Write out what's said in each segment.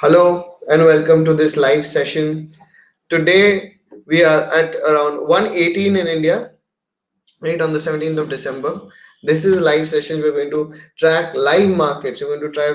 Hello and welcome to this live session. Today we are at around 1:18 in India, right on the 17th of December. This is a live session. We're going to track live markets. We're going to try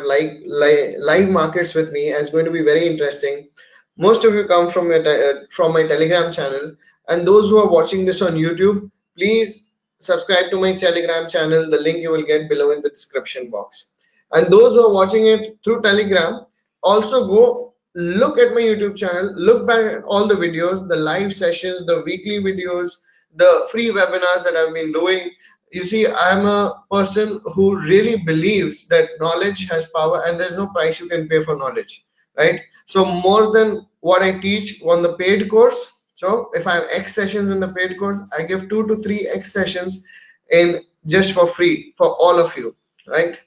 live markets with me, and it's going to be very interesting. Most of you come from my Telegram channel, and those who are watching this on YouTube, please subscribe to my Telegram channel. The link you will get below in the description box. And those who are watching it through Telegram, also go look at my YouTube channel, look back at all the videos, the live sessions, the weekly videos, the free webinars that I've been doing. You see, I'm a person who really believes that knowledge has power and there's no price you can pay for knowledge, right? So more than what I teach on the paid course, so if I have X sessions in the paid course, I give 2 to 3 X sessions in just for free for all of you, right?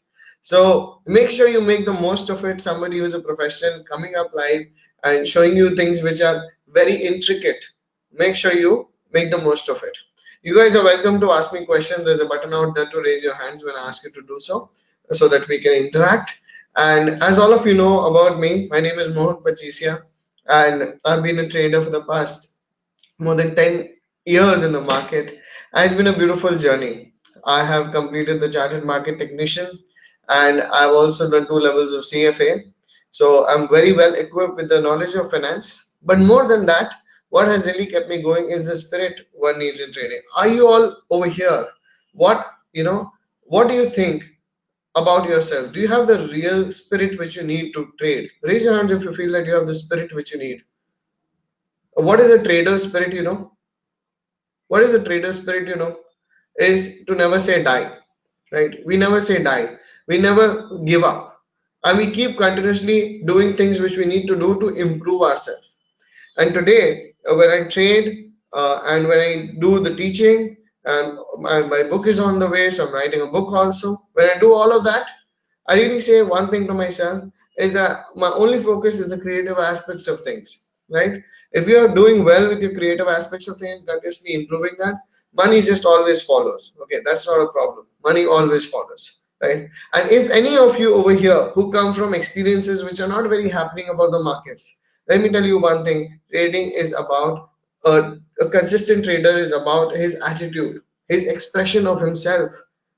So make sure you make the most of it. Somebody who's a professional coming up live and showing you things which are very intricate. Make sure you make the most of it. You guys are welcome to ask me questions. There's a button out there to raise your hands when I ask you to do so that we can interact. And as all of you know about me, my name is Mohak, and I've been a trader for the past more than 10 years in the market, and it's been a beautiful journey. I have completed the chartered market technician, and I've also done 2 levels of CFA. So I'm very well equipped with the knowledge of finance. But more than that, what has really kept me going is the spirit one needs in trading. Are you all over here? What what do you think about yourself? Do you have the real spirit which you need to trade? Raise your hands if you feel that you have the spirit which you need. What is a trader spirit, What is the trader spirit, is to never say die, right? We never say die. We never give up. And we keep continuously doing things which we need to do to improve ourselves. And today, when I trade and when I do the teaching, and my book is on the way, so I'm writing a book also. When I do all of that, I really say one thing to myself is that my only focus is the creative aspects of things, right? If you are doing well with your creative aspects of things, continuously improving that, money just always follows. Okay, that's not a problem. Money always follows, right? And if any of you over here who come from experiences which are not very happening about the markets, let me tell you one thing: trading is about a consistent trader is about his attitude, his expression of himself,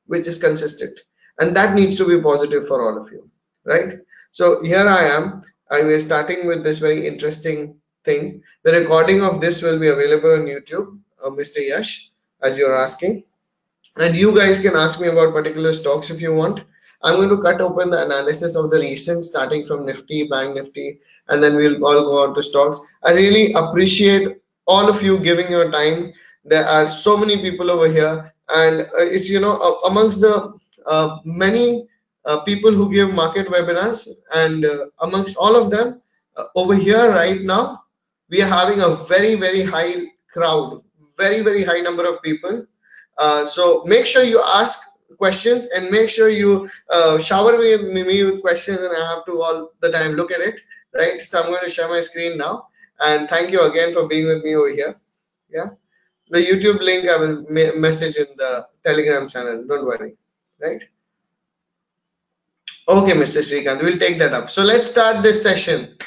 which is consistent, and that needs to be positive for all of you, right? So here I am. I was starting with this very interesting thing. The recording of this will be available on YouTube, Mr. Yash, as you're asking, and you guys can ask me about particular stocks if you want. I'm going to cut open the analysis of the recent, starting from Nifty, Bank Nifty, and then we'll all go on to stocks. I really appreciate all of you giving your time. There are so many people over here, and it's amongst the many people who give market webinars, and amongst all of them, over here right now, we are having a very high crowd, very high number of people. So make sure you ask questions and make sure you shower me with questions, and I have to all the time look at it, right? So I'm going to share my screen now, and thank you again for being with me over here. Yeah, the YouTube link I will message in the Telegram channel. Don't worry, right? Okay, Mr. Srikanth, we'll take that up. So let's start this session.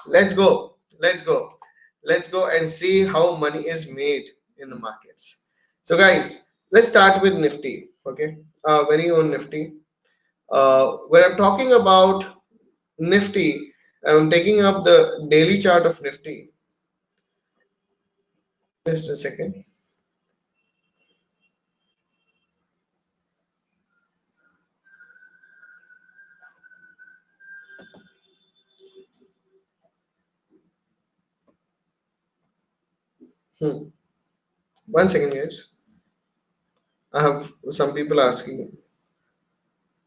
Let's go. Let's go. Let's go and see how money is made in the markets. So guys, let's start with Nifty. Okay, very own Nifty. When I'm talking about Nifty, I'm taking up the daily chart of Nifty. Just a second. Hmm. 1 second, guys. I have some people asking.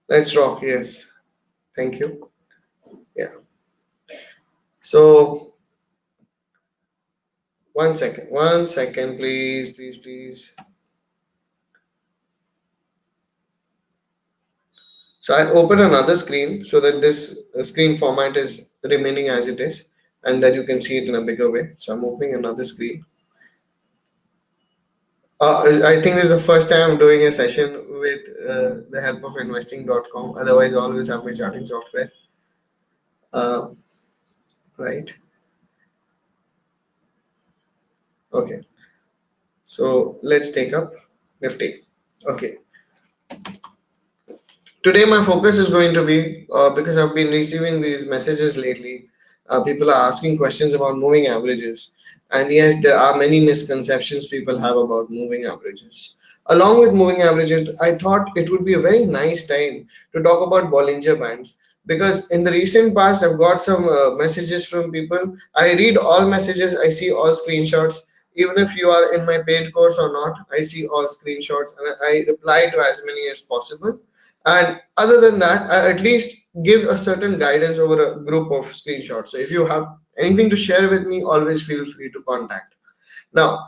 Let's rock. Yes. Thank you. Yeah. So 1 second. 1 second, please. So I open another screen so that this screen format is remaining as it is, and that you can see it in a bigger way. So I'm opening another screen. I think this is the first time I'm doing a session with the help of investing.com. Otherwise, I always have my charting software. right? Okay, so let's take up Nifty. Okay, today my focus is going to be because I've been receiving these messages lately. People are asking questions about moving averages, and yes, there are many misconceptions people have about moving averages. Along with moving averages, I thought it would be a very nice time to talk about Bollinger Bands because in the recent past I've got some messages from people. I read all messages, I see all screenshots. Even if you are in my paid course or not, I see all screenshots and I reply to as many as possible. And other than that, I at least give a certain guidance over a group of screenshots. So if you have anything to share with me, always feel free to contact. Now,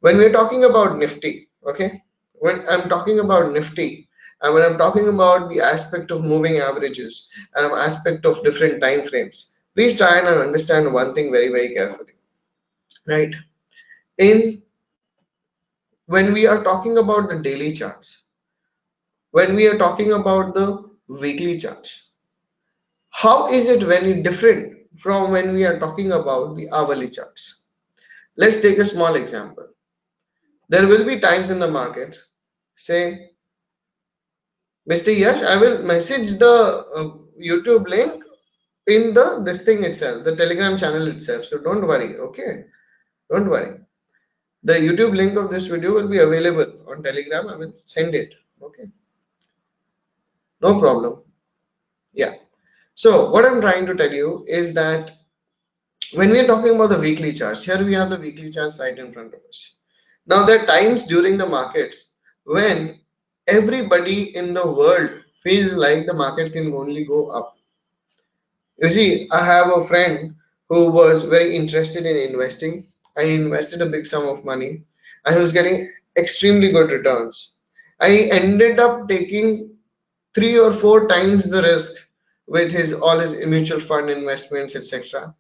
when we're talking about Nifty, okay, when I'm talking about Nifty, and when I'm talking about the aspect of moving averages and an aspect of different time frames, please try and understand one thing very, very carefully, right? In when we are talking about the daily charts, when we are talking about the weekly charts, how is it very different from when we are talking about the hourly charts? Let's take a small example. There will be times in the market, say, Mr. Yash, I will message the YouTube link in the this thing itself, the Telegram channel itself. So don't worry, okay? Don't worry. The YouTube link of this video will be available on Telegram. I will send it. Okay, no problem. Yeah. So what I'm trying to tell you is that when we are talking about the weekly charts, here we have the weekly charts right in front of us. Now, there are times during the markets when everybody in the world feels like the market can only go up. You see, I have a friend who was very interested in investing. I invested a big sum of money and he was getting extremely good returns. I ended up taking 3 or 4 times the risk with his all his mutual fund investments, etc.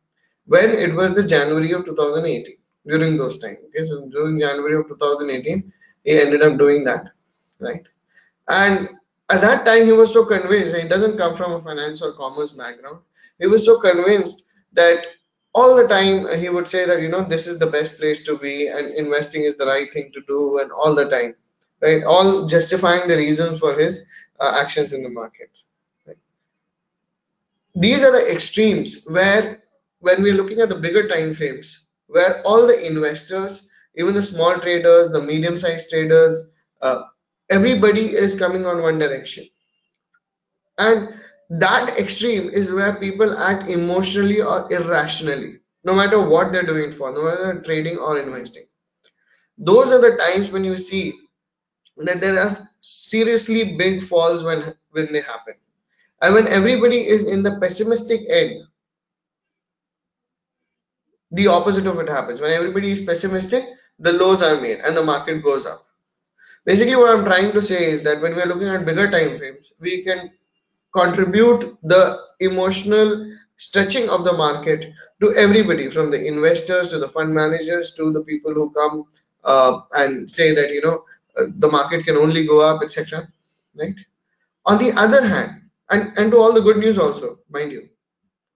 When it was the January of 2018, during those times. Okay, so during January of 2018, he ended up doing that, right? And at that time, he was so convinced, he doesn't come from a finance or commerce background. He was so convinced that all the time he would say that, this is the best place to be and investing is the right thing to do, and all the time, right? All justifying the reasons for his actions in the market. Right? These are the extremes where, when we're looking at the bigger time frames, where all the investors, even the small traders, the medium-sized traders, uh, everybody is coming on one direction. And that extreme is where people act emotionally or irrationally, no matter what they're doing for, no matter they're trading or investing. Those are the times when you see that there are seriously big falls when they happen. And when everybody is in the pessimistic end, the opposite of it happens. When everybody is pessimistic, the lows are made and the market goes up. Basically, what I'm trying to say is that when we're looking at bigger time frames, we can contribute the emotional stretching of the market to everybody, from the investors to the fund managers to the people who come and say that the market can only go up, etc. Right? On the other hand, and to all the good news also, mind you.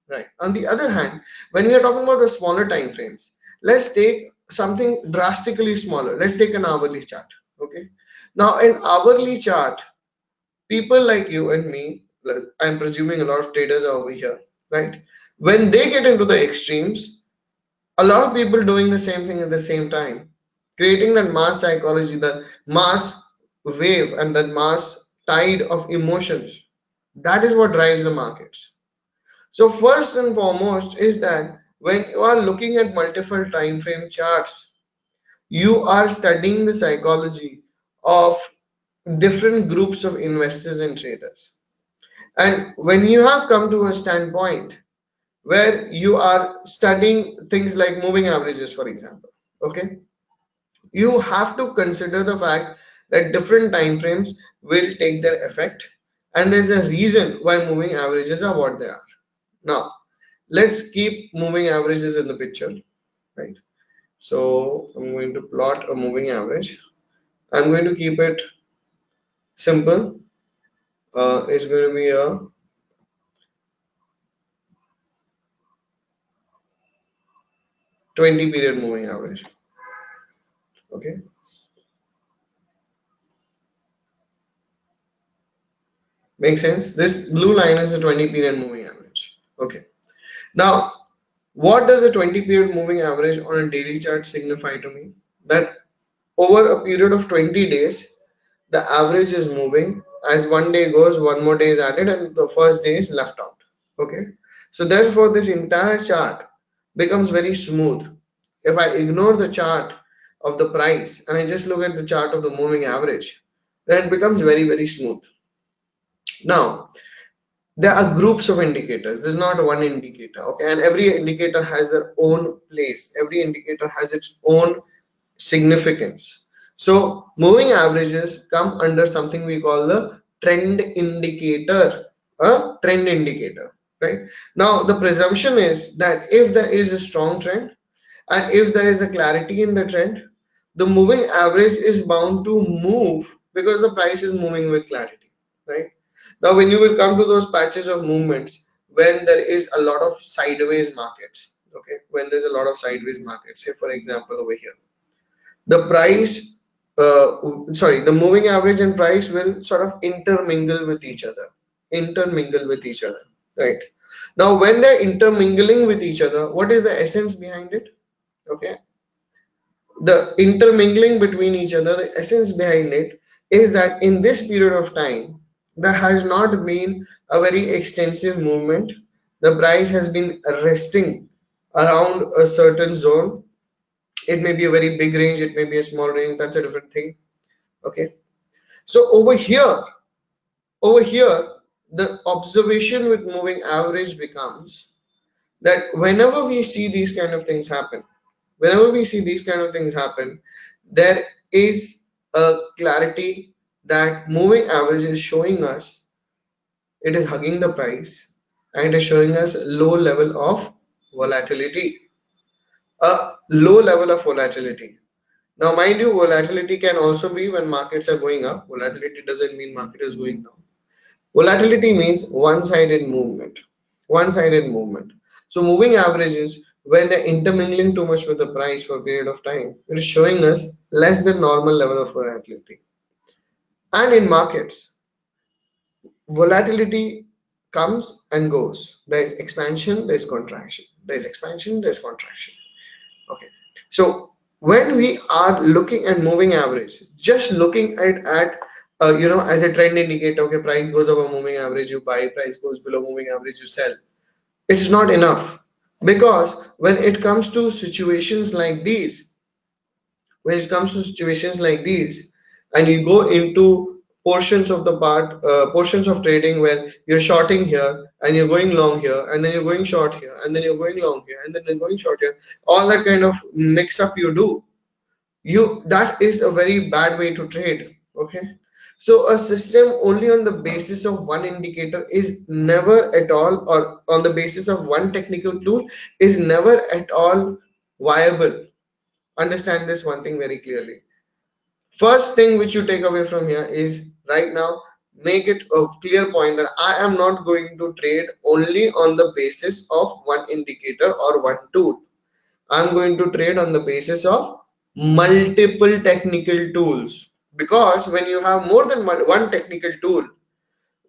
Right. On the other hand, when we are talking about the smaller time frames, let's take something drastically smaller. Let's take an hourly chart. Okay. Now, in hourly chart, people like you and me, I'm presuming a lot of traders are over here, right? When they get into the extremes, a lot of people doing the same thing at the same time, creating that mass psychology, that mass wave, and that mass tide of emotions. That is what drives the markets. So first and foremost is that when you are looking at multiple time frame charts, you are studying the psychology of different groups of investors and traders. And when you have come to a standpoint where you are studying things like moving averages, for example, okay, you have to consider the fact that different time frames will take their effect, and there's a reason why moving averages are what they are. Now, let's keep moving averages in the picture, right? So I'm going to plot a moving average. I'm going to keep it simple. It's going to be a 20 period moving average. Okay, makes sense. This blue line is a 20 period moving average. Okay, now what does a 20 period moving average on a daily chart signify to me? That over a period of 20 days, the average is moving. As one day goes, one more day is added, and the first day is left out. Okay, so therefore, this entire chart becomes very smooth. If I ignore the chart of the price and I just look at the chart of the moving average, then it becomes very, very smooth. Now, there are groups of indicators. There's not one indicator, okay, and every indicator has their own place. Every indicator has its own significance. So moving averages come under something we call the trend indicator, a trend indicator, right? Now the presumption is that if there is a strong trend and if there is a clarity in the trend, the moving average is bound to move because the price is moving with clarity, right? Now when you will come to those patches of movements when there is a lot of sideways markets, okay, when there's a lot of sideways markets, say for example over here, the price the moving average and price will sort of intermingle with each other, right? Now when they're intermingling with each other, what is the essence behind it? Okay, the intermingling between each other, the essence behind it is that in this period of time there has not been a very extensive movement. The price has been resting around a certain zone. It may be a very big range, it may be a small range, that's a different thing. Okay, so over here the observation with moving average becomes that whenever we see these kind of things happen, there is a clarity that moving average is showing us it is hugging the price and it is showing us low level of volatility, a low level of volatility. Now, mind you, volatility can also be when markets are going up. Volatility doesn't mean market is going down. Volatility means one-sided movement. One-sided movement. So moving averages, when they're intermingling too much with the price for a period of time, it is showing us less than normal level of volatility. And in markets, volatility comes and goes. There is expansion, there is contraction. There is expansion, there is contraction. Okay, so when we are looking at moving average, just looking at as a trend indicator, okay, price goes above moving average, you buy, price goes below moving average, you sell. It's not enough because when it comes to situations like these, and you go into portions of trading where you're shorting here and you're going long here and then you're going short here and then you're going long here and then you're going short here, all that kind of mix up you do, that is a very bad way to trade. Okay, so a system only on the basis of one indicator is never at all, or on the basis of one technical tool is never at all viable. Understand this one thing very clearly. First thing which you take away from here is right now, make it a clear point that I am not going to trade only on the basis of one indicator or one tool. I'm going to trade on the basis of multiple technical tools, because when you have more than one technical tool,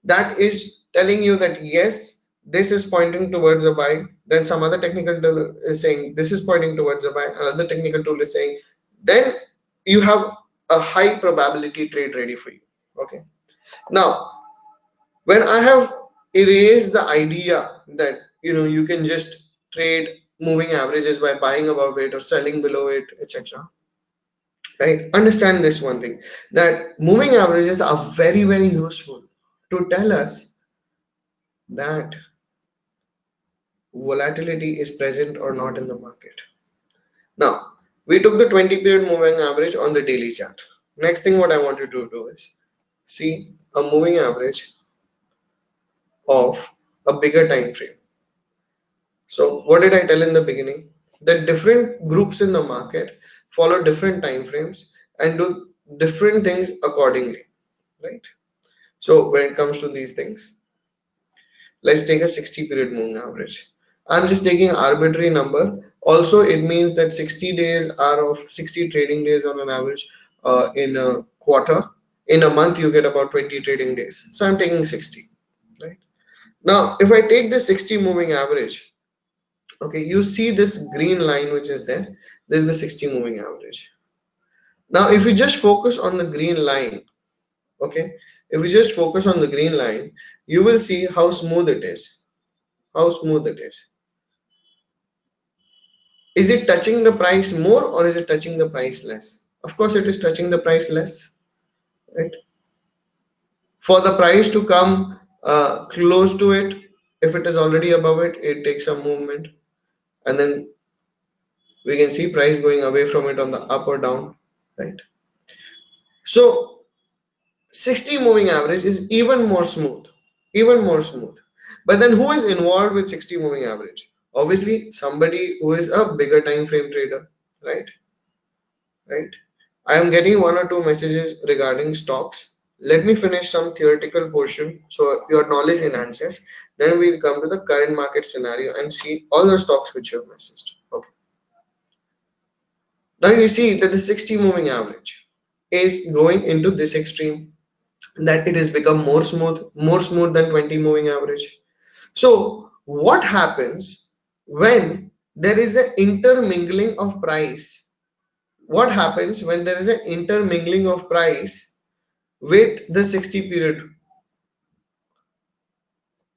that is telling you that yes, this is pointing towards a buy, then some other technical tool is saying this is pointing towards a buy, another technical tool is saying, then you have a high probability trade ready for you. Okay, now when I have erased the idea that you can just trade moving averages by buying above it or selling below it, etc., right? Understand this one thing, that moving averages are very, very useful to tell us that volatility is present or not in the market. Now, we took the 20 period moving average on the daily chart. Next thing what I want you to do is see a moving average of a bigger time frame. So what did I tell in the beginning? That different groups in the market follow different time frames and do different things accordingly, right? So when it comes to these things, let's take a 60 period moving average. I'm just taking an arbitrary number Also, it means that 60 days are of 60 trading days on an average in a quarter. In a month, you get about 20 trading days. So I'm taking 60, right? Now, if I take the 60 moving average, okay, you see this green line which is there. This is the 60 moving average. Now, if you just focus on the green line, okay, if you just focus on the green line, you will see how smooth it is. How smooth it is. Is it touching the price more or is it touching the price less? Of course, it is touching the price less, right? For the price to come close to it, if it is already above it, it takes some movement, and then we can see price going away from it on the up or down, right? So 60 moving average is even more smooth, even more smooth. But then who is involved with 60 moving average? Obviously, somebody who is a bigger time frame trader, right? Right? I am getting one or two messages regarding stocks. Let me finish some theoretical portion so your knowledge enhances. Then we'll come to the current market scenario and see all the stocks which you have messaged. Okay. Now you see that the 60 moving average is going into this extreme, that it has become more smooth than 20 moving average. So what happens when there is an intermingling of price? What happens when there is an intermingling of price with the 60 period?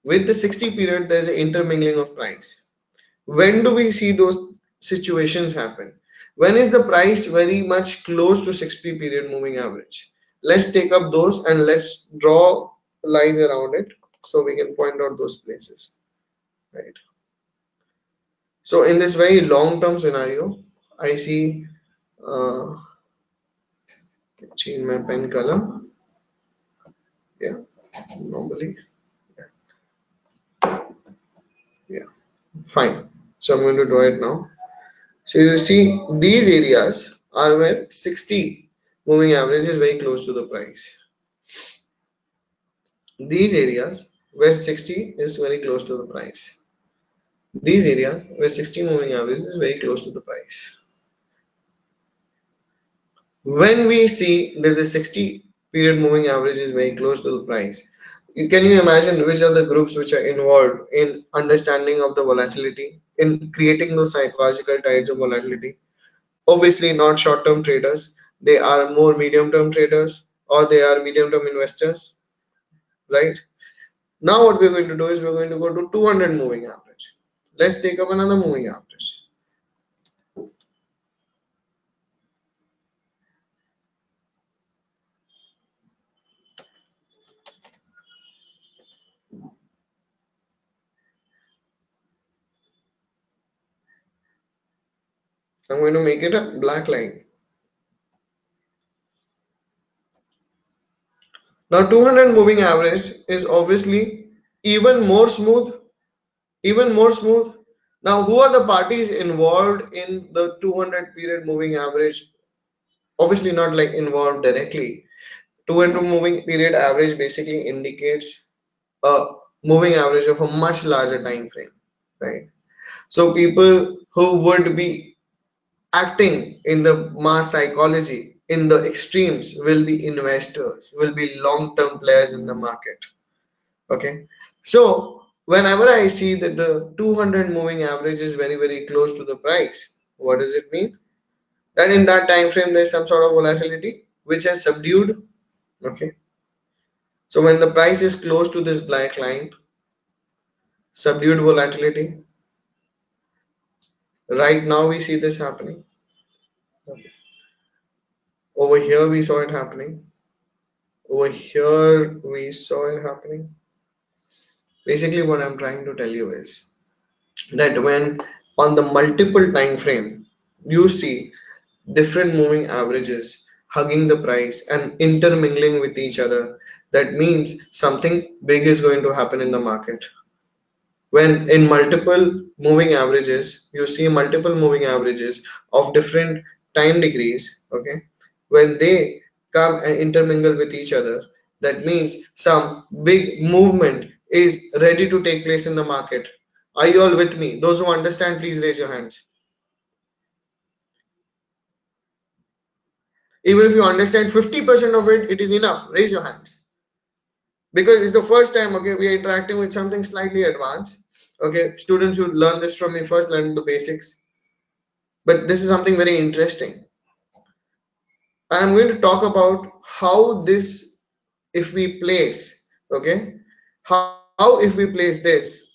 With the 60 period, there is an intermingling of price. When do we see those situations happen? When is the price very much close to 60 period moving average? Let's take up those and let's draw lines around it so we can point out those places, right? So in this very long term scenario, I see change my pen color. Yeah, normally. Yeah, fine. So I'm going to draw it now. So you see these areas are where 60 moving average is very close to the price. These areas where 60 is very close to the price. These areas where 60 moving average is very close to the price. When we see that the 60 period moving average is very close to the price, can you imagine which are the groups which are involved in understanding of the volatility, in creating those psychological tides of volatility? Obviously not short-term traders, they are more medium-term traders or they are medium-term investors, right? Now what we're going to do is we're going to go to 200 moving average. Let's take up another moving average. I'm going to make it a black line. Now 200 moving average is obviously even more smooth, even more smooth. Now who are the parties involved in the 200 period moving average? Obviously not like involved directly. 200 moving period average basically indicates a moving average of a much larger time frame, right? So people who would be acting in the mass psychology in the extremes will be investors, will be long-term players in the market. Okay, so whenever I see that the 200 moving average is very close to the price, what does it mean? That in that time frame there is some sort of volatility which has subdued. Okay, so when the price is close to this black line, subdued volatility, right now we see this happening. Okay. Over here we saw it happening. Over here we saw it happening. Basically what I'm trying to tell you is that when on the multiple time frame you see different moving averages hugging the price and intermingling with each other, that means something big is going to happen in the market. When in multiple moving averages, you see multiple moving averages of different time degrees, okay, when they come and intermingle with each other, that means some big movement is ready to take place in the market. Are you all with me? Those who understand, please raise your hands. Even if you understand 50% of it, it is enough. Raise your hands. Because it's the first time, okay, we are interacting with something slightly advanced. Okay, students who learn this from me first learn the basics. But this is something very interesting. I'm going to talk about how this, if we place, okay, how if we place this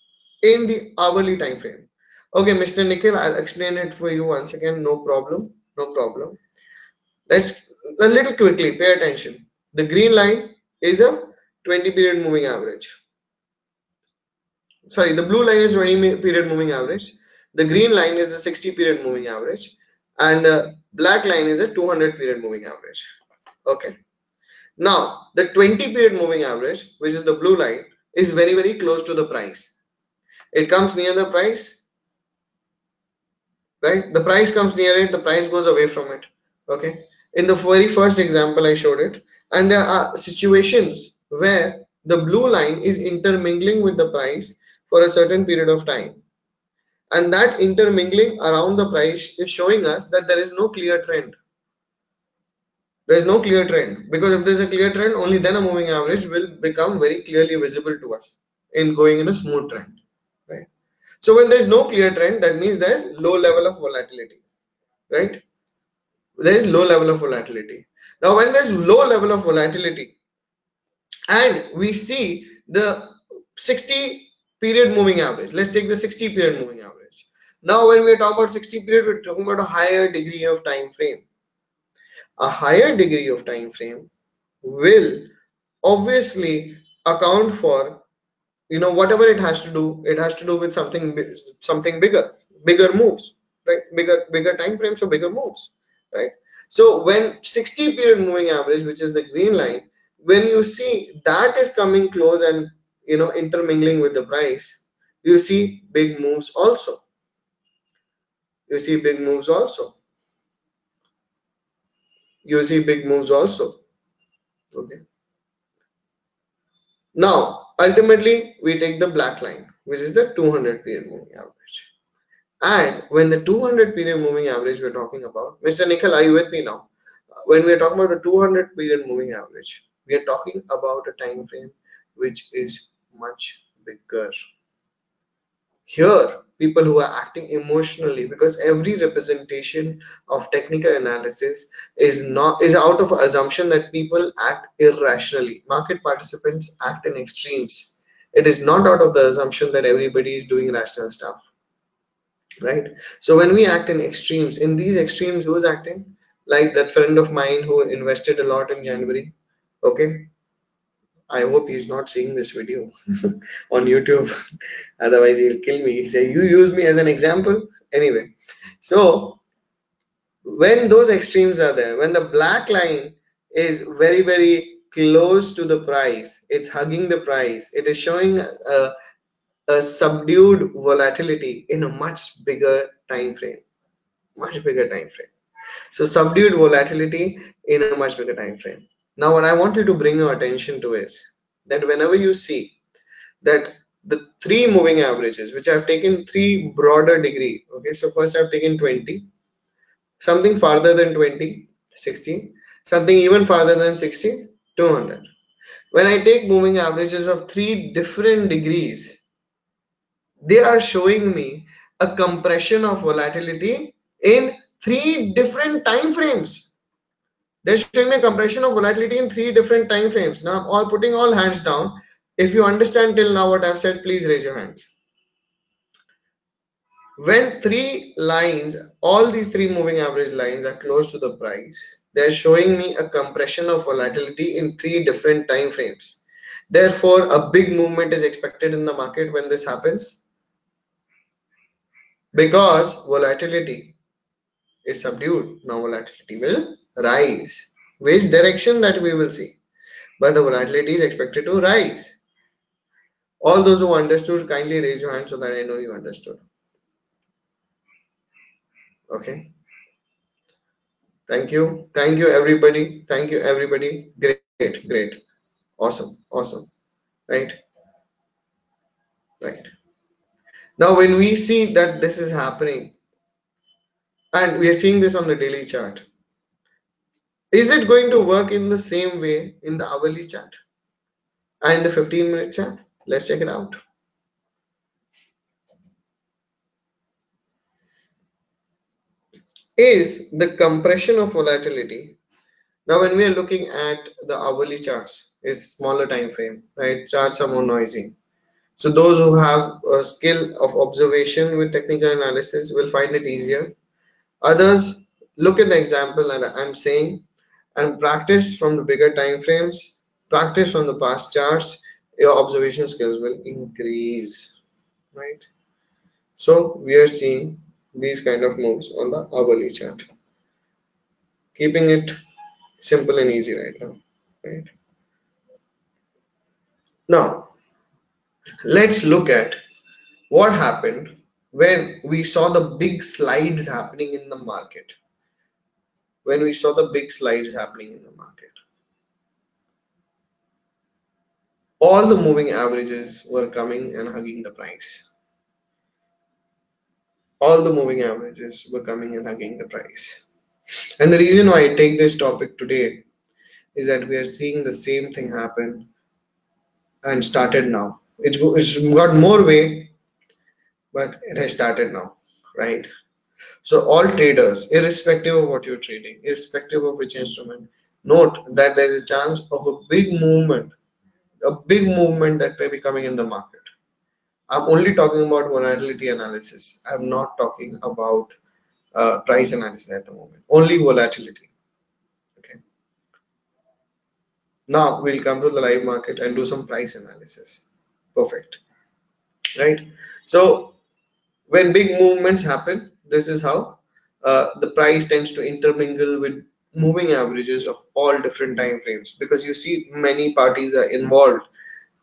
in the hourly time frame. Okay, Mr. Nikhil, I'll explain it for you once again. No problem. No problem. Let's a little quickly pay attention. The green line is a 20 period moving average. Sorry, the blue line is 20 period moving average. The green line is the 60 period moving average, and the black line is a 200 period moving average. Okay. Now, the 20 period moving average, which is the blue line, is very, very close to the price. It comes near the price, right? The price comes near it, the price goes away from it. Okay. In the very first example, I showed it, and there are situations where the blue line is intermingling with the price for a certain period of time. And that intermingling around the price is showing us that there is no clear trend. There is no clear trend, because if there's a clear trend, only then a moving average will become very clearly visible to us in going in a smooth trend, right? So when there is no clear trend, that means there is low level of volatility, right? There is low level of volatility. Now when there is low level of volatility and we see the 60 period moving average, let's take the 60 period moving average. Now when we talk about 60 period, we're talking about a higher degree of time frame. A higher degree of time frame will obviously account for, whatever it has to do. It has to do with something bigger moves, right? Bigger time frames, so bigger moves, right? So when 60 period moving average, which is the green line, when you see that is coming close and intermingling with the price, you see big moves also. You see big moves also. You see big moves also. Okay. Now, ultimately, we take the black line, which is the 200 period moving average. And when the 200 period moving average we're talking about, Mr. Nikhil, are you with me now? When we're talking about the 200 period moving average, we are talking about a time frame which is much bigger. Here, people who are acting emotionally, because every representation of technical analysis is out of assumption that people act irrationally. Market participants act in extremes. It is not out of the assumption that everybody is doing rational stuff, right? So when we act in extremes, in these extremes, who is acting? Like that friend of mine who invested a lot in January. Okay, I hope he's not seeing this video on YouTube. Otherwise, he'll kill me. He'll say, "You use me as an example." Anyway, so when those extremes are there, when the black line is very, very close to the price, it's hugging the price, it is showing a subdued volatility in a much bigger time frame. Much bigger time frame. So subdued volatility in a much bigger time frame. Now, what I want you to bring your attention to is that whenever you see that the three moving averages, which I've taken three broader degree. Okay, so first I've taken 20, something farther than 20, 60, something even farther than 60, 200. When I take moving averages of three different degrees, they are showing me a compression of volatility in three different time frames. They're showing me a compression of volatility in three different time frames. Now I'm all putting all hands down. If you understand till now what I've said, please raise your hands. When three lines, all these three moving average lines are close to the price, they're showing me a compression of volatility in three different time frames. Therefore, a big movement is expected in the market when this happens, because volatility is subdued. Now volatility will rise. Which direction, that we will see, but the volatility is expected to rise. All those who understood, kindly raise your hand so that I know you understood. Okay. Thank you everybody, thank you everybody. Great, awesome, right, right. Now when we see that this is happening, and we are seeing this on the daily chart, Is it going to work in the same way in the hourly chart and the 15-minute chart? Let's check it out. Is the compression of volatility. Now, when we are looking at the hourly charts, it's smaller time frame, right? Charts are more noisy. So those who have a skill of observation with technical analysis will find it easier. Others look at the example and I'm saying and practice from the bigger time frames, practice from the past charts, your observation skills will increase, right? So we are seeing these kind of moves on the hourly chart, keeping it simple and easy right now, right? Now let's look at what happened when we saw the big slides happening in the market. When we saw the big slides happening in the market, all the moving averages were coming and hugging the price. All the moving averages were coming and hugging the price. And the reason why I take this topic today is that we are seeing the same thing happen and started now. It's got more way, but it has started now, right? So all traders, irrespective of what you're trading, irrespective of which instrument, note that there is a chance of a big movement that may be coming in the market. I'm only talking about volatility analysis. I'm not talking about price analysis at the moment. Only volatility. Okay. Now we'll come to the live market and do some price analysis. Perfect. Right. So when big movements happen, this is how the price tends to intermingle with moving averages of all different time frames because you see many parties are involved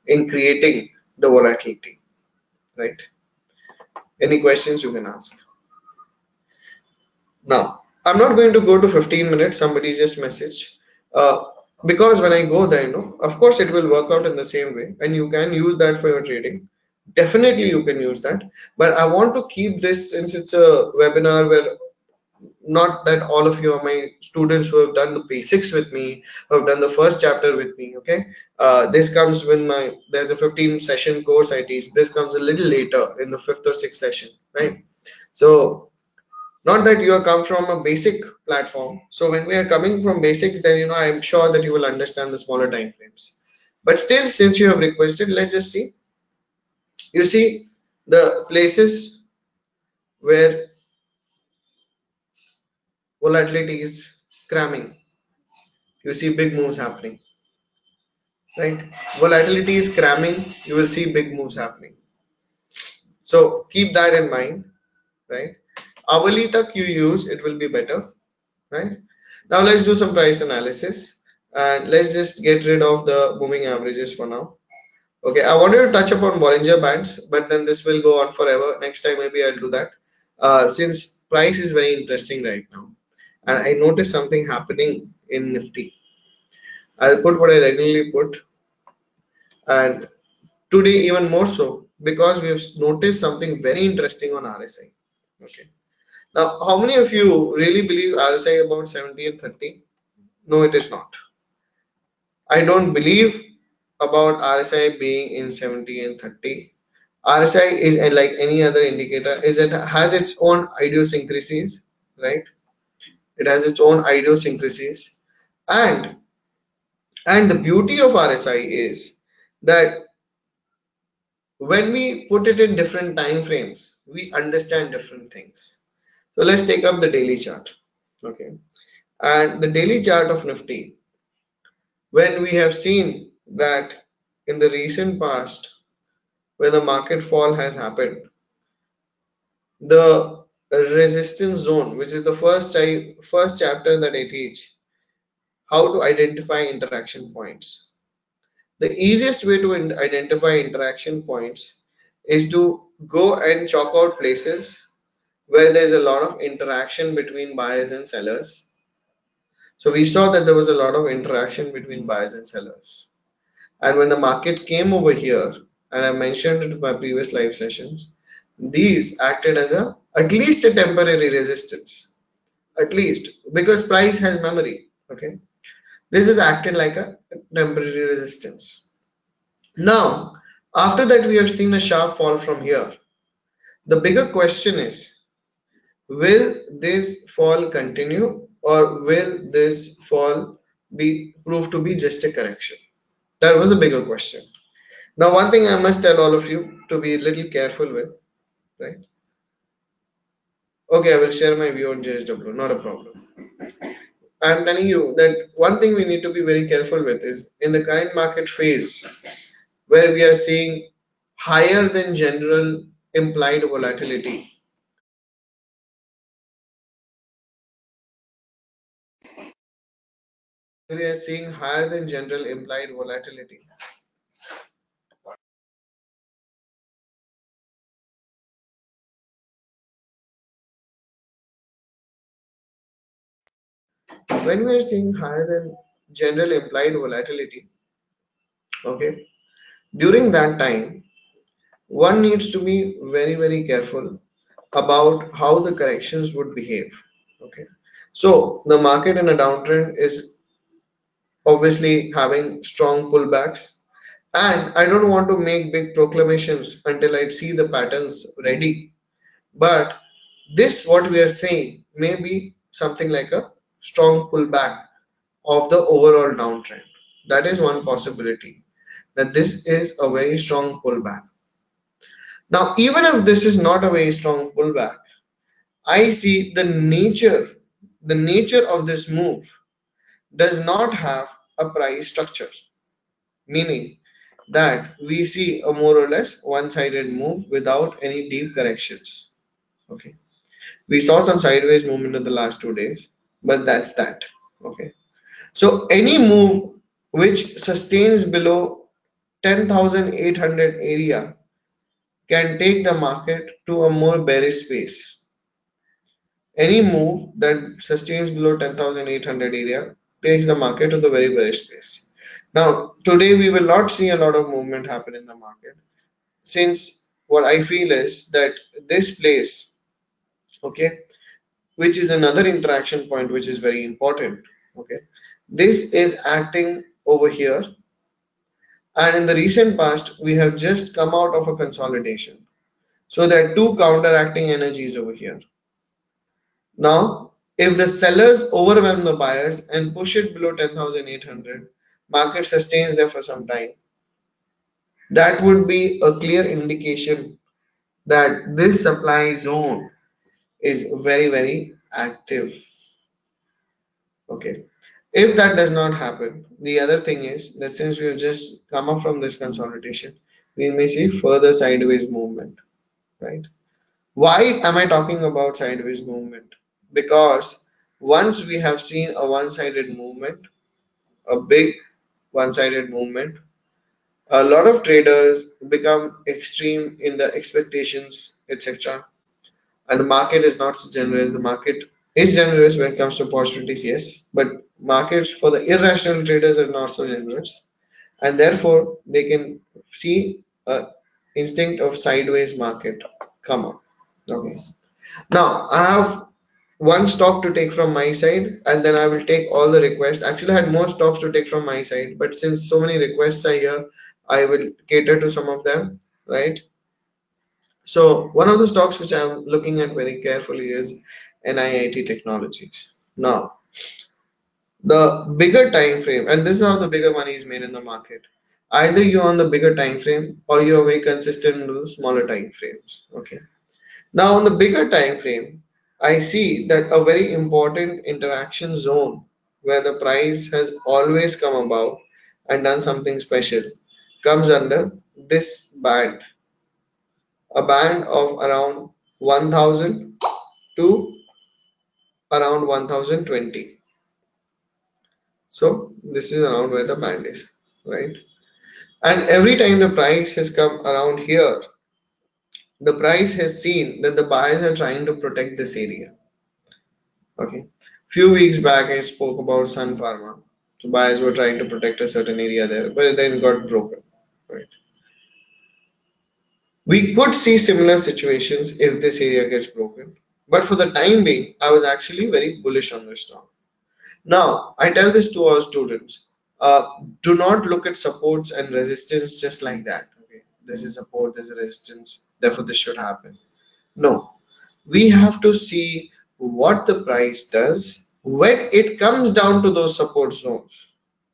in creating the volatility, right? Any questions you can ask. Now, I'm not going to go to 15 minutes, somebody just messaged. Uh, because when I go there, of course it will work out in the same way and you can use that for your trading. Definitely you can use that. But I want to keep this since it's a webinar where not that all of you are my students who have done the basics with me, who have done the first chapter with me, okay? This comes when there's a 15 session course I teach. This comes a little later in the fifth or sixth session, right? So not that you have come from a basic platform. So when we are coming from basics, then I'm sure that you will understand the smaller time frames. But still, since you have requested, let's just see. You see the places where volatility is cramming. You see big moves happening, right? Volatility is cramming. You will see big moves happening. So keep that in mind, right? Hourly tak you use, it will be better, right? Now let's do some price analysis and let's just get rid of the moving averages for now. Okay, I wanted to touch upon Bollinger Bands, but then this will go on forever. Next time maybe I'll do that. Since price is very interesting right now, and I noticed something happening in Nifty. I'll put what I regularly put, and today even more so because we have noticed something very interesting on RSI. Okay, now how many of you really believe RSI about 70 and 30? No, it is not. I don't believe about RSI being in 70 and 30. RSI is like any other indicator, is it has its own idiosyncrasies, right? It has its own idiosyncrasies, and the beauty of RSI is that when we put it in different time frames, we understand different things. So let's take up the daily chart, okay? And the daily chart of Nifty, when we have seen that in the recent past, where the market fall has happened, the resistance zone, which is the first chapter that I teach, how to identify interaction points. The easiest way to identify interaction points is to go and chalk out places where there's a lot of interaction between buyers and sellers. So we saw that there was a lot of interaction between buyers and sellers. And when the market came over here, and I mentioned it in my previous live sessions, these acted as at least a temporary resistance, at least because price has memory. Okay, this is acted like a temporary resistance. Now, after that, we have seen a sharp fall from here. The bigger question is, will this fall continue or will this fall be proved to be just a correction? That was a bigger question. Now, one thing I must tell all of you to be a little careful with, right? Okay, I will share my view on JSW, not a problem. I'm telling you that one thing we need to be very careful with is in the current market phase where we are seeing higher than general implied volatility. We are seeing higher than general implied volatility. When we are seeing higher than general implied volatility, okay, during that time, one needs to be very, very careful about how the corrections would behave. Okay, so the market in a downtrend is obviously having strong pullbacks, and I don't want to make big proclamations until I see the patterns ready. But this, what we are saying, may be something like a strong pullback of the overall downtrend. That is one possibility, that this is a very strong pullback. Now, even if this is not a very strong pullback, I see the nature of this move does not have a price structure, meaning that we see a more or less one-sided move without any deep corrections. Okay, we saw some sideways movement in the last 2 days, but that's that. Okay, so any move which sustains below 10,800 area can take the market to a more bearish space. Any move that sustains below 10,800 area takes the market to the very bearish space. Now, today we will not see a lot of movement happen in the market, since what I feel is that this place, okay, which is another interaction point which is very important, okay, this is acting over here, and in the recent past we have just come out of a consolidation. So there are two counteracting energies over here. Now, if the sellers overwhelm the buyers and push it below 10,800, market sustains there for some time. That would be a clear indication that this supply zone is very, very active. Okay. If that does not happen, the other thing is that since we have just come up from this consolidation, we may see further sideways movement, right? Why am I talking about sideways movement? Because once we have seen a one-sided movement, a big one-sided movement, a lot of traders become extreme in the expectations, etc. And the market is not so generous. The market is generous when it comes to opportunities, yes, but markets for the irrational traders are not so generous, and therefore they can see a instinct of sideways market come up. Okay. Now I have one stock to take from my side, and then I will take all the requests. Actually, I had more stocks to take from my side, but since so many requests are here, I will cater to some of them, right? So one of the stocks which I'm looking at very carefully is NIIT Technologies. Now, the bigger time frame, and this is how the bigger money is made in the market. Either you're on the bigger time frame or you're very consistent in the smaller time frames. Okay. Now, on the bigger time frame, I see that a very important interaction zone where the price has always come above and done something special comes under this band, a band of around 1000 to around 1020. So, this is around where the band is, right? And every time the price has come around here, the price has seen that the buyers are trying to protect this area. Okay. Few weeks back, I spoke about Sun Pharma. So buyers were trying to protect a certain area there, but it then got broken. Right. We could see similar situations if this area gets broken. But for the time being, I was actually very bullish on this stock. Now, I tell this to our students. Uh, do not look at supports and resistance just like that. Okay, this is support, this is resistance, therefore this should happen. No, we have to see what the price does when it comes down to those support zones.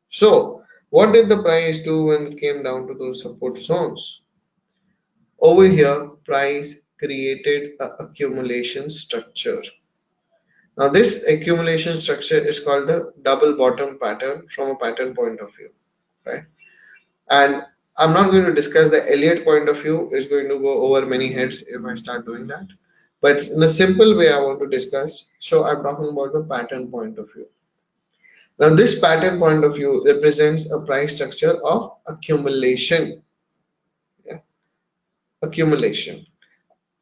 So, what did the price do when it came down to those support zones? Over here, price created a accumulation structure. Now, this accumulation structure is called the double bottom pattern from a pattern point of view, right? And I'm not going to discuss the Elliott point of view. It's going to go over many heads if I start doing that. But in a simple way, I want to discuss. So I'm talking about the pattern point of view. Now, this pattern point of view represents a price structure of accumulation. Yeah, accumulation.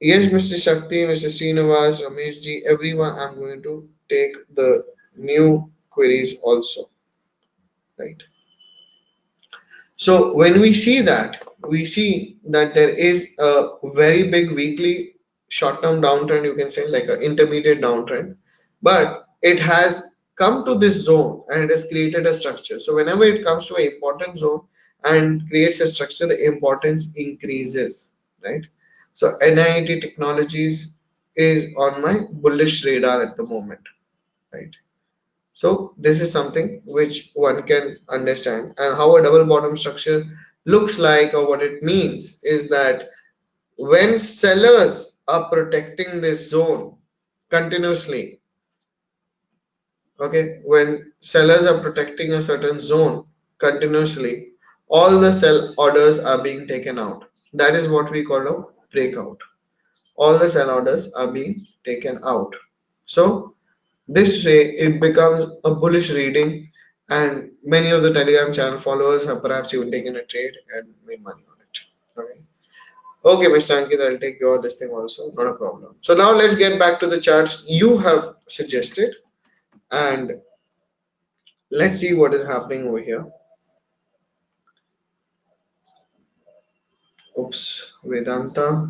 Yes, Mr. Shakti, Mr. Srinivas, Ramesh ji, everyone, I'm going to take the new queries also, right? So when we see that there is a very big weekly short-term downtrend, you can say like an intermediate downtrend, but it has come to this zone and it has created a structure. So whenever it comes to an important zone and creates a structure, the importance increases, right? So NIIT Technologies is on my bullish radar at the moment, right? So this is something which one can understand, and how a double bottom structure looks like or what it means is that when sellers are protecting this zone continuously, okay, when sellers are protecting a certain zone continuously, all the sell orders are being taken out. That is what we call a breakout. All the sell orders are being taken out. So this way, it becomes a bullish reading, and many of the Telegram channel followers have perhaps even taken a trade and made money on it. Okay. Okay, Mr. Ankit, I'll take your this thing also, not a problem. So now let's get back to the charts you have suggested, and let's see what is happening over here. Oops, Vedanta.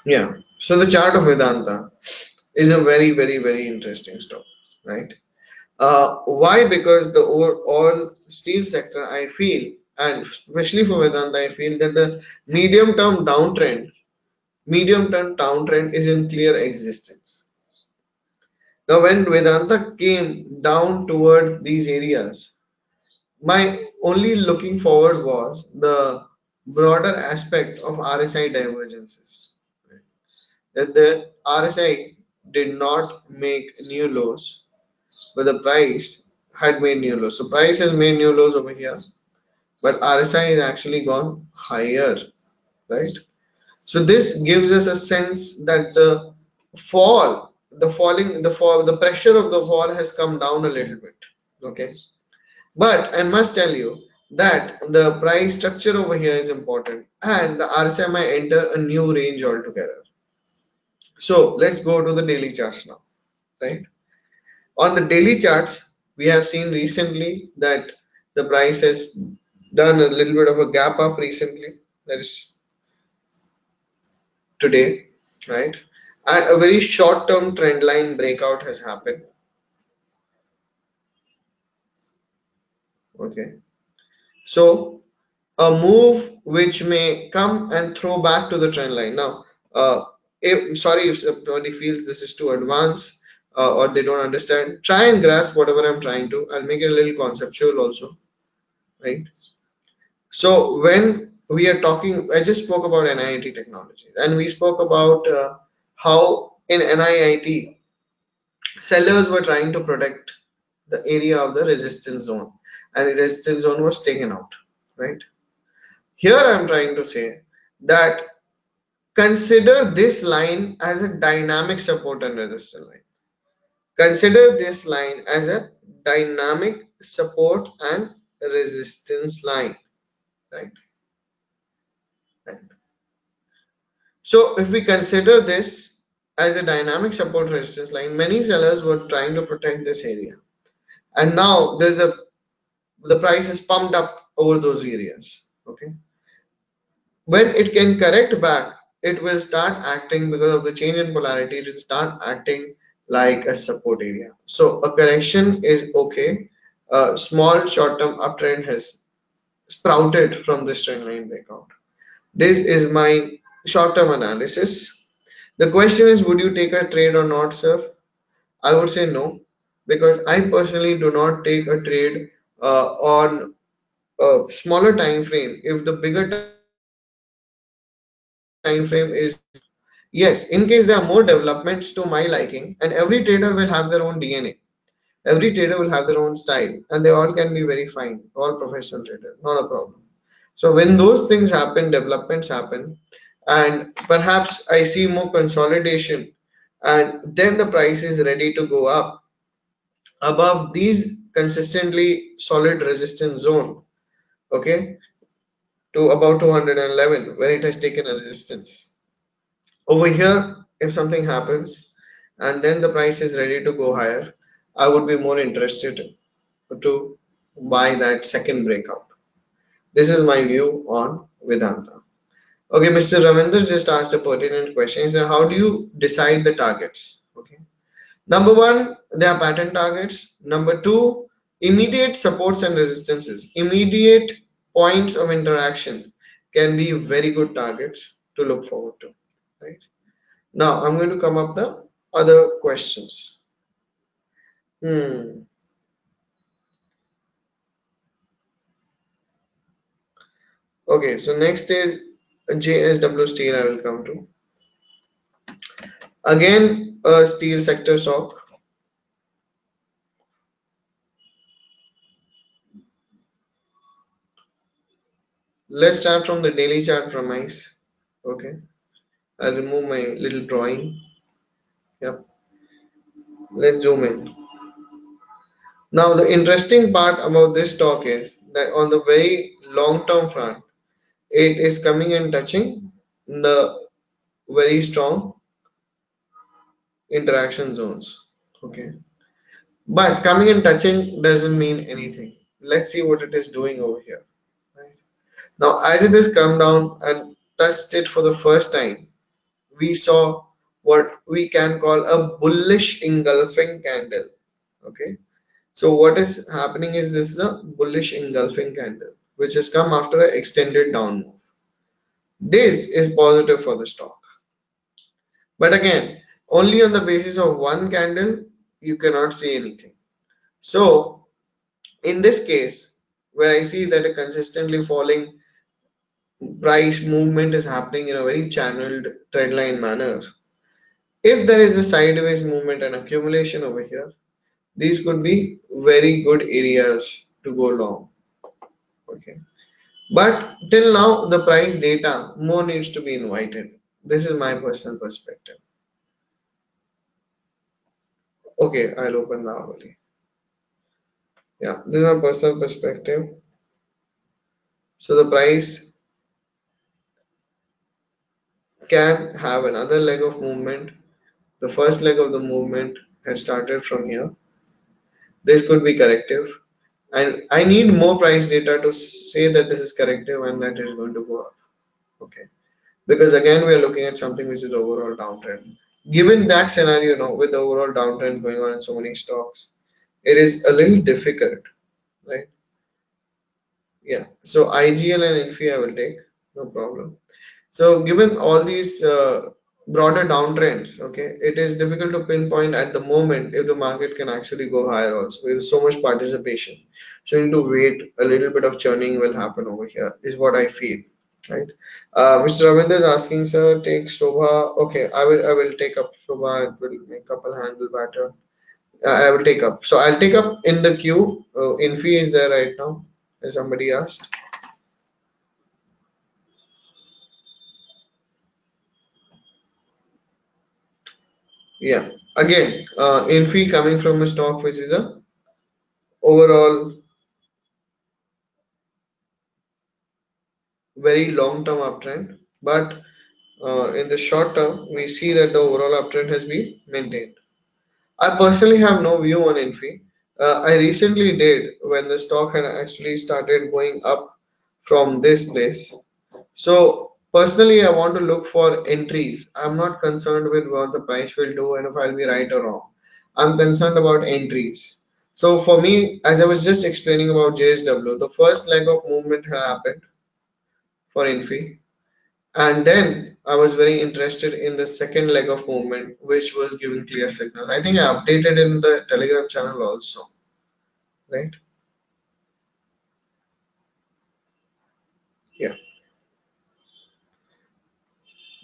Yeah. So the chart of Vedanta is a very, very, very interesting stuff, right? Why? Because the overall steel sector, I feel, and especially for Vedanta, I feel that the medium term downtrend is in clear existence. Now, when Vedanta came down towards these areas, my only looking forward was the broader aspect of RSI divergences. That the RSI did not make new lows, but the price had made new lows. So price has made new lows over here, but RSI is actually gone higher, right? So this gives us a sense that the pressure of the fall has come down a little bit. Okay, but I must tell you that the price structure over here is important, and the RSI might enter a new range altogether. So let's go to the daily charts now, right? On the daily charts, we have seen recently that the price has done a little bit of a gap up recently. That is today, right? And a very short-term trend line breakout has happened. Okay. So a move which may come and throw back to the trend line. Now, if sorry if somebody feels this is too advanced or they don't understand, try and grasp whatever I'm trying to. I'll make it a little conceptual also, right? So when we are talking, I just spoke about NIIT technology, and we spoke about how in NIIT sellers were trying to protect the area of the resistance zone, and the resistance zone was taken out, right? Here I'm trying to say that consider this line as a dynamic support and resistance line. Consider this line as a dynamic support and resistance line, right? Right. So if we consider this as a dynamic support resistance line, many sellers were trying to protect this area. And now the price is pumped up over those areas. Okay. When it can correct back, it will start acting because of the change in polarity, it will start acting like a support area. So a correction is okay. A small short-term uptrend has sprouted from this trend line breakout. This is my short-term analysis. The question is, would you take a trade or not, sir? I would say no, because I personally do not take a trade on a smaller time frame if the bigger time frame is yes, in case there are more developments to my liking, and every trader will have their own DNA. Every trader will have their own style, and they all can be very fine, all professional traders, not a problem. So when those things happen, developments happen, and perhaps I see more consolidation, and then the price is ready to go up above these consistently solid resistance zone, okay, to about 211 where it has taken a resistance. Over here, if something happens and then the price is ready to go higher, I would be more interested to buy that second breakout. This is my view on Vedanta. Okay, Mr. Ravinder just asked a pertinent question. He said, how do you decide the targets? Okay. Number one, they are pattern targets. Number two, immediate supports and resistances. Immediate points of interaction can be very good targets to look forward to. Right. Now I'm going to come up the other questions. Hmm. Okay, so next is JSW Steel. I will come to again a steel sector stock. Let's start from the daily chart premise. Okay, I'll remove my little drawing. Yep, let's zoom in. Now, the interesting part about this stock is that on the very long term front, it is coming and touching the very strong interaction zones. Okay, but coming and touching doesn't mean anything. Let's see what it is doing over here. Right now, as it has come down and touched it for the first time, we saw what we can call a bullish engulfing candle. Okay, so what is happening is this is a bullish engulfing candle which has come after an extended down move. This is positive for the stock. But again, only on the basis of one candle you cannot say anything. So in this case, where I see that a consistently falling price movement is happening in a very channeled trendline manner, if there is a sideways movement and accumulation over here, these could be very good areas to go long. Okay. But till now, the price data more needs to be invited. This is my personal perspective. Okay, I'll open the hourly. Yeah, this is my personal perspective. So the price can have another leg of movement. The first leg of the movement had started from here. This could be corrective. And I need more price data to say that this is corrective and that it is going to go up. Okay. Because again, we are looking at something which is overall downtrend. Given that scenario, with the overall downtrend going on in so many stocks, it is a little difficult, right? Yeah. So IGL and Infi I will take, no problem. So given all these broader downtrends, okay, it is difficult to pinpoint at the moment if the market can actually go higher also. There's so much participation. So you need to wait, a little bit of churning will happen over here, is what I feel. Right. Mr. Ravinder is asking, sir, take Shobha. Okay, I will take up Shobha. It will make couple handle better. I will take up. So I'll take up in the queue. Infi is there right now, as somebody asked. Yeah. Again, Infi coming from a stock which is a overall very long-term uptrend, but in the short term, we see that the overall uptrend has been maintained. I personally have no view on Infi. I recently did when the stock had actually started going up from this place. So Personally, I want to look for entries. I'm not concerned with what the price will do and if I'll be right or wrong. I'm concerned about entries. So for me, as I was just explaining about JSW, the first leg of movement had happened for Infi, and then I was very interested in the second leg of movement, which was giving clear signals. I think I updated in the Telegram channel also, right? Yeah.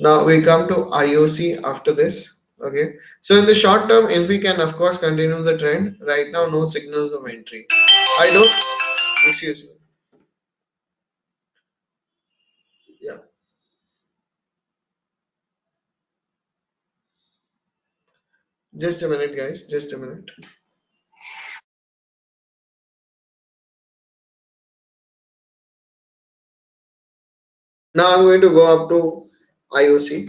Now we come to IOC after this. Okay. So in the short term, Infi can of course continue the trend. Right now, no signals of entry. I don't, excuse me. Yeah. Just a minute, guys. Just a minute. Now I'm going to go up to IOC.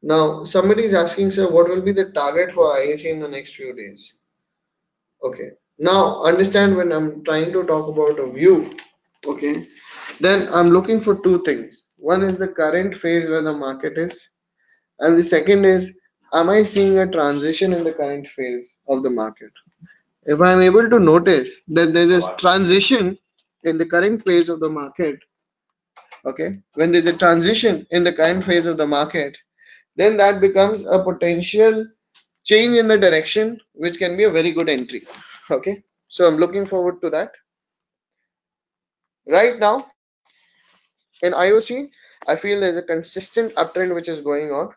Now somebody is asking, sir, what will be the target for IOC in the next few days? Okay. Now understand when I'm trying to talk about a view, okay, then I'm looking for two things. One is the current phase where the market is, and the second is, am I seeing a transition in the current phase of the market? If I'm able to notice that there's a transition in the current phase of the market, okay, when there's a transition in the current phase of the market, then that becomes a potential change in the direction, which can be a very good entry. Okay, so I'm looking forward to that. Right now in IOC, I feel there's a consistent uptrend which is going on,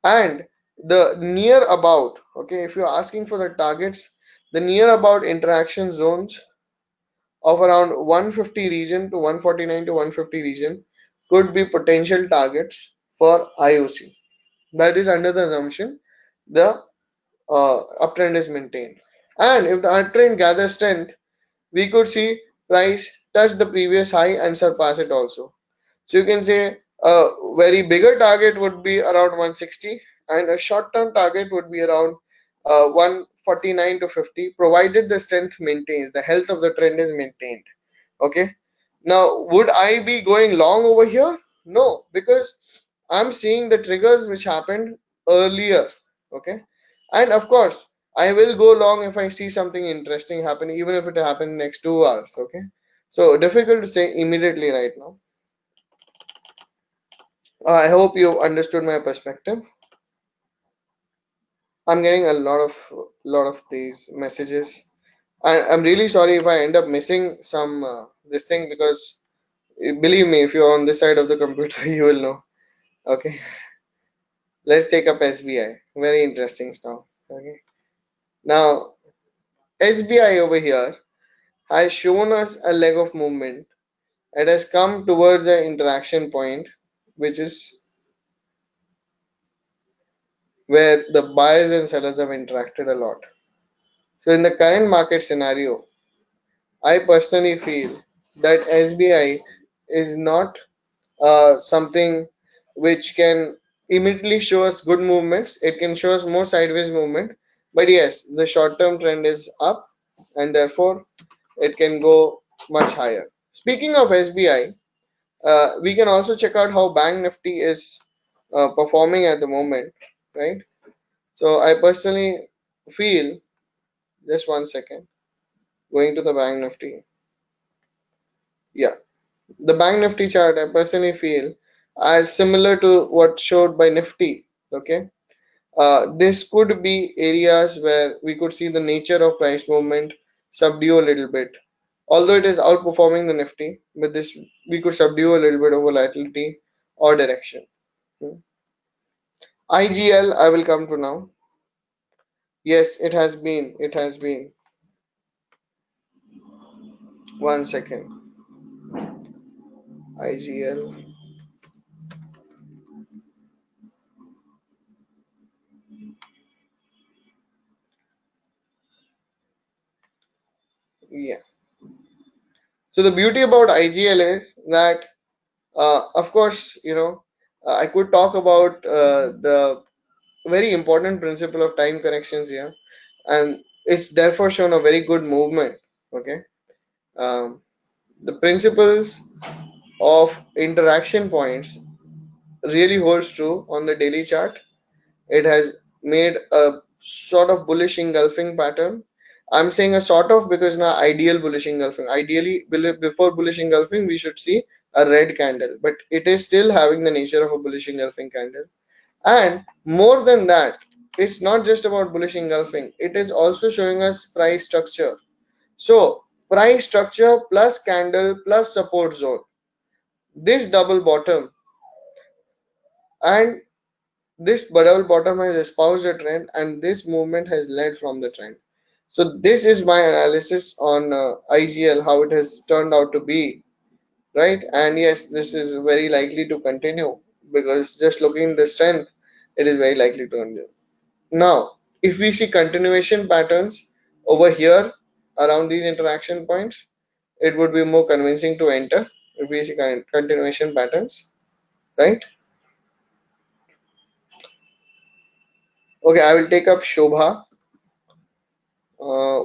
and the near about, okay, if you're asking for the targets, the near about interaction zones of around 150 region to 149 to 150 region could be potential targets for IOC. That is under the assumption the uptrend is maintained. And if the uptrend gathers strength, we could see price touch the previous high and surpass it also. So you can say a very bigger target would be around 160 and a short term target would be around 149 to 50, provided the strength maintains, the health of the trend is maintained. Okay. Now, would I be going long over here? No, because I'm seeing the triggers which happened earlier. Okay. And of course, I will go long if I see something interesting happen, even if it happened next 2 hours. Okay. So difficult to say immediately right now. I hope you understood my perspective. I'm getting a lot of these messages. I'm really sorry if I end up missing some this thing because believe me, if you're on this side of the computer, you will know. Okay, let's take up SBI. Very interesting stuff. Okay, now SBI over here has shown us a leg of movement. It has come towards the interaction point, which is where the buyers and sellers have interacted a lot. So in the current market scenario, I personally feel that SBI is not something which can immediately show us good movements. It can show us more sideways movement. But yes, the short term trend is up and therefore it can go much higher. Speaking of SBI, we can also check out how Bank Nifty is performing at the moment, right? So I personally feel, just one second, going to the Bank Nifty. Yeah, the Bank Nifty chart I personally feel as similar to what showed by Nifty. Okay, this could be areas where we could see the nature of price movement subdue a little bit. Although it is outperforming the Nifty, with this we could subdue a little bit of volatility or direction. Hmm. IGL I will come to now. Yes, it has been. It has been. One second. IGL. Yeah. So the beauty about IGL is that of course, I could talk about the very important principle of time corrections here, and it's therefore shown a very good movement. Okay, um, the principles of interaction points really holds true on the daily chart. It has made a sort of bullish engulfing pattern. I'm saying a sort of because now ideal bullish engulfing. Ideally, before bullish engulfing, we should see a red candle, but it is still having the nature of a bullish engulfing candle. And more than that, it's not just about bullish engulfing, it is also showing us price structure. So, price structure plus candle plus support zone. This double bottom and this double bottom has espoused a trend, and this movement has led from the trend. So, this is my analysis on IGL, how it has turned out to be, right? And yes, this is very likely to continue because just looking at the strength, it is very likely to continue. Now, if we see continuation patterns over here around these interaction points, it would be more convincing to enter if we see continuation patterns, right? Okay, I will take up Shobha. Uh,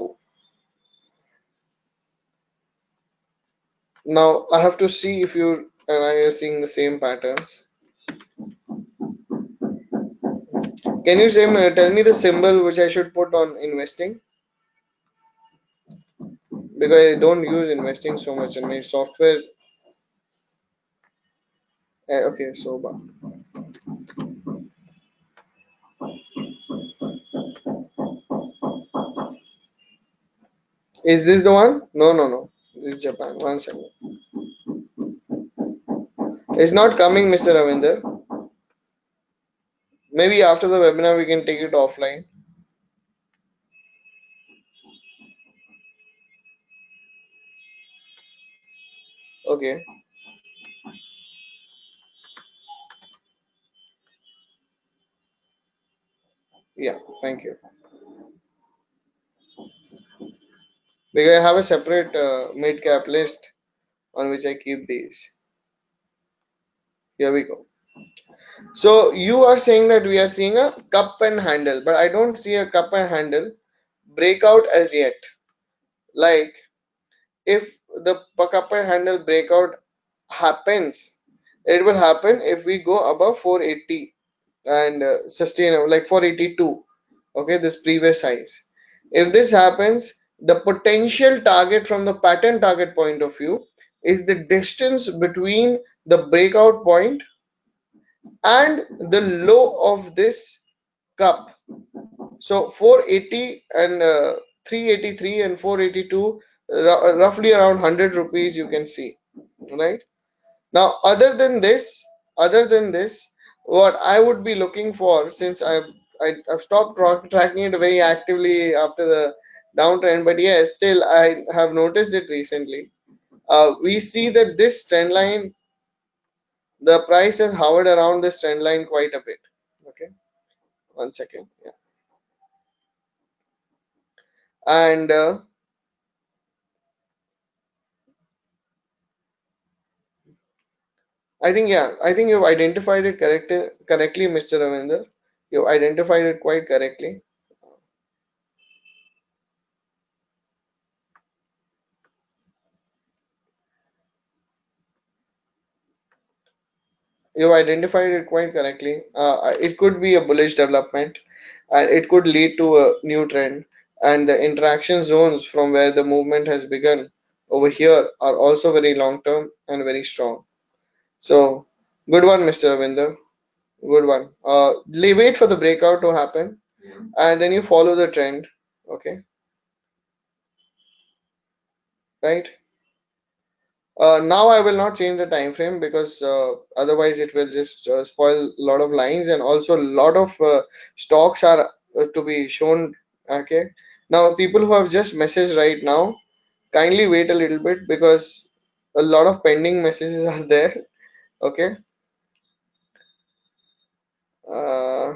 Now I have to see if you and I are seeing the same patterns. Can you tell me the symbol which I should put on investing? Because I don't use investing so much in my software. Okay, Shobha. Is this the one? No, no, no. This is Japan. One second. It's not coming, Mr. Ravinder. Maybe after the webinar we can take it offline. Okay. Yeah. Thank you. Because I have a separate mid cap list on which I keep these. Here we go. So you are saying that we are seeing a cup and handle, but I don't see a cup and handle breakout as yet. Like if the cup and handle breakout happens, it will happen if we go above 480 and sustainable like 482. Okay, this previous highs. If this happens, the potential target from the pattern target point of view is the distance between the breakout point and the low of this cup. So 480 and 383 and 482, roughly around 100 rupees you can see, right? Now, other than this, what I would be looking for, since I've stopped tracking it very actively after the downtrend, but yes, still I have noticed it recently. We see that this trend line, the price has hovered around this trend line quite a bit. Okay, one second. Yeah, and I think you've identified it correctly, Mr. Ravinder. You've identified it quite correctly. You've identified it quite correctly. It could be a bullish development, and it could lead to a new trend. And the interaction zones from where the movement has begun over here are also very long term and very strong. So, good one, Mr. Ravinder. Good one. Wait for the breakout to happen, and then you follow the trend. Okay, right? Now I will not change the time frame because otherwise it will just spoil a lot of lines, and also a lot of stocks are to be shown. Okay. Now people who have just messaged right now, kindly wait a little bit because a lot of pending messages are there. Okay. Uh,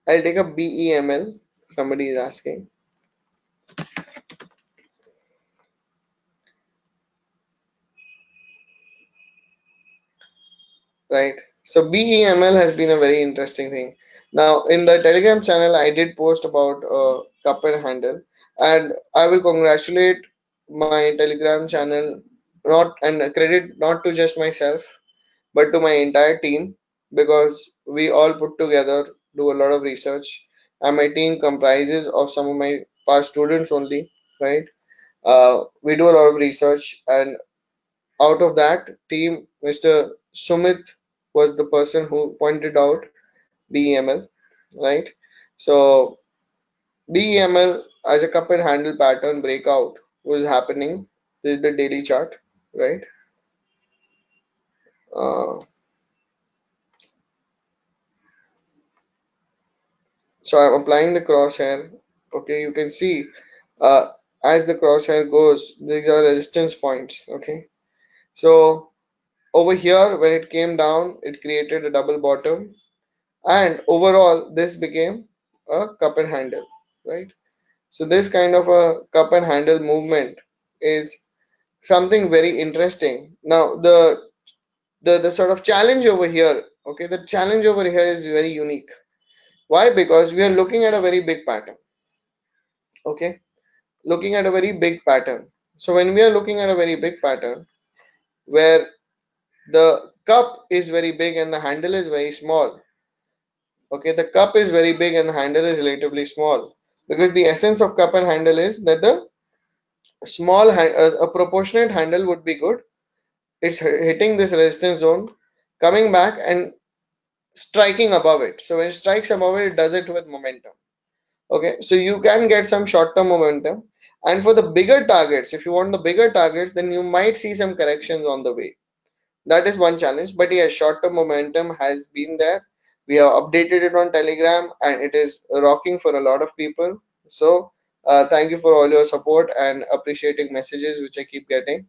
I'll take a BEML. Somebody is asking. Right. So BEML has been a very interesting thing. Now in the Telegram channel, I did post about cup and handle, and I will congratulate my Telegram channel, not and credit not to just myself, but to my entire team, because we all put together do a lot of research, and my team comprises of some of my past students only, right? We do a lot of research, and out of that team, Mr. Sumit was the person who pointed out BEML, right? So BEML as a cup and handle pattern breakout was happening. This is the daily chart, right? Uh, so I'm applying the crosshair. Okay, you can see uh, as the crosshair goes, these are resistance points. Okay, so over here when it came down, it created a double bottom, and overall this became a cup and handle, right? So this kind of a cup and handle movement is something very interesting. Now the sort of challenge over here, okay, the challenge over here is very unique. Why? Because we are looking at a very big pattern, okay, looking at a very big pattern. So when we are looking at a very big pattern where the cup is very big and the handle is very small, okay, the cup is very big and the handle is relatively small, because the essence of cup and handle is that the a proportionate handle would be good. It's hitting this resistance zone, coming back and striking above it. So when it strikes above it, it does it with momentum. Okay, so you can get some short-term momentum. And for the bigger targets, if you want the bigger targets, then you might see some corrections on the way. That is one challenge. But yeah, short-term momentum has been there. We have updated it on Telegram, and it is rocking for a lot of people. So thank you for all your support and appreciating messages which I keep getting.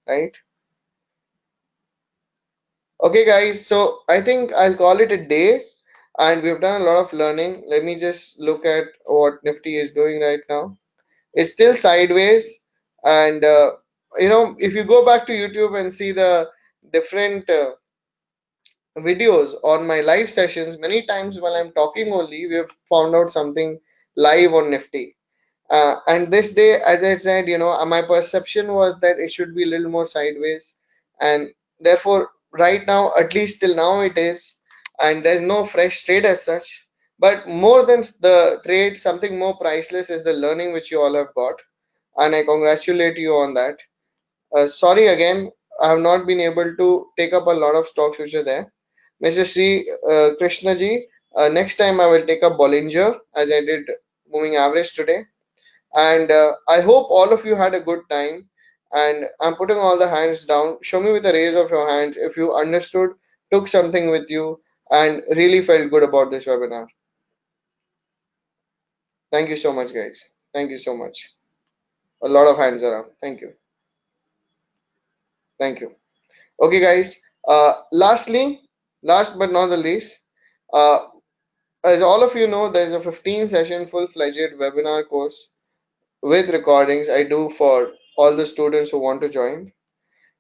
Right. Okay, guys. So I think I'll call it a day, and we've done a lot of learning. Let me just look at what Nifty is doing right now. It's still sideways, and if you go back to YouTube and see the different videos on my live sessions, many times while I'm talking only, we've found out something live on Nifty. And this day, as I said, my perception was that it should be a little more sideways, and therefore, right now, at least till now, it is, and there's no fresh trade as such. But more than the trade, something more priceless is the learning which you all have got, and I congratulate you on that. Sorry again, I have not been able to take up a lot of stocks which are there. Mr. Sri Krishna ji, next time I will take up Bollinger as I did moving average today. And I hope all of you had a good time. And I'm putting all the hands down. Show me with a raise of your hands if you understood, took something with you, and really felt good about this webinar. Thank you so much, guys. Thank you so much. A lot of hands around. Thank you. Thank you. Okay, guys. Lastly, last but not the least, uh, as all of you know, there's a 15 session full-fledged webinar course with recordings I do for all the students who want to join.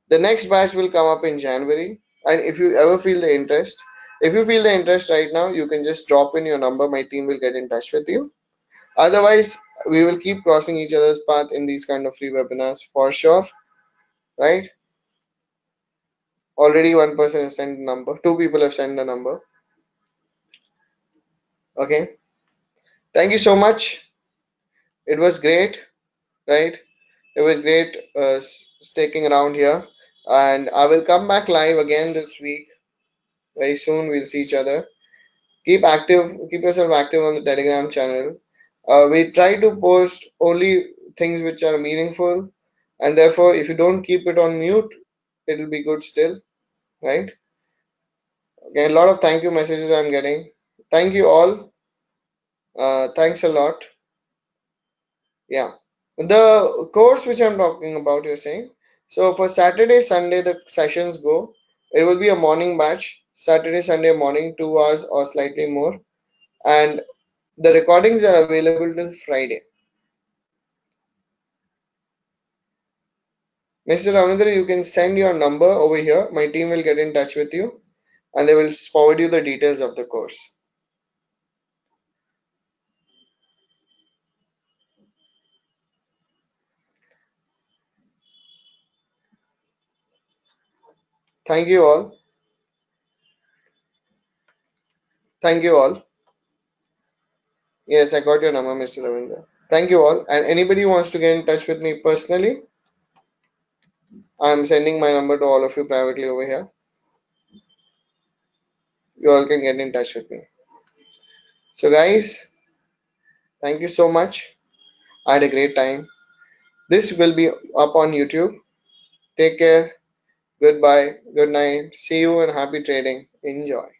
The next batch will come up in January, and if you ever feel the interest, if you feel the interest right now, you can just drop in your number. My team will get in touch with you. Otherwise, we will keep crossing each other's path in these kind of free webinars for sure, right? Already one person has sent the number, two people have sent the number. Okay. Thank you so much. It was great, right? It was great sticking around here, and I will come back live again this week. Very soon we'll see each other. Keep active, keep yourself active on the Telegram channel. We try to post only things which are meaningful, and therefore, if you don't keep it on mute, it'll be good still, right? Okay, a lot of thank you messages I'm getting. Thank you all. Thanks a lot. Yeah. The course which I'm talking about, you're saying. So for Saturday, Sunday, the sessions go. It will be a morning batch. Saturday, Sunday morning, 2 hours or slightly more. And the recordings are available till Friday. Mr. Ravindra, you can send your number over here. My team will get in touch with you. and they will forward you the details of the course. Thank you all. Thank you all. Yes, I got your number, Mr. Ravindra. Thank you all. And anybody who wants to get in touch with me personally, I'm sending my number to all of you privately over here. You all can get in touch with me. So, guys, thank you so much. I had a great time. This will be up on YouTube. Take care. Goodbye. Good night. See you and happy trading. Enjoy.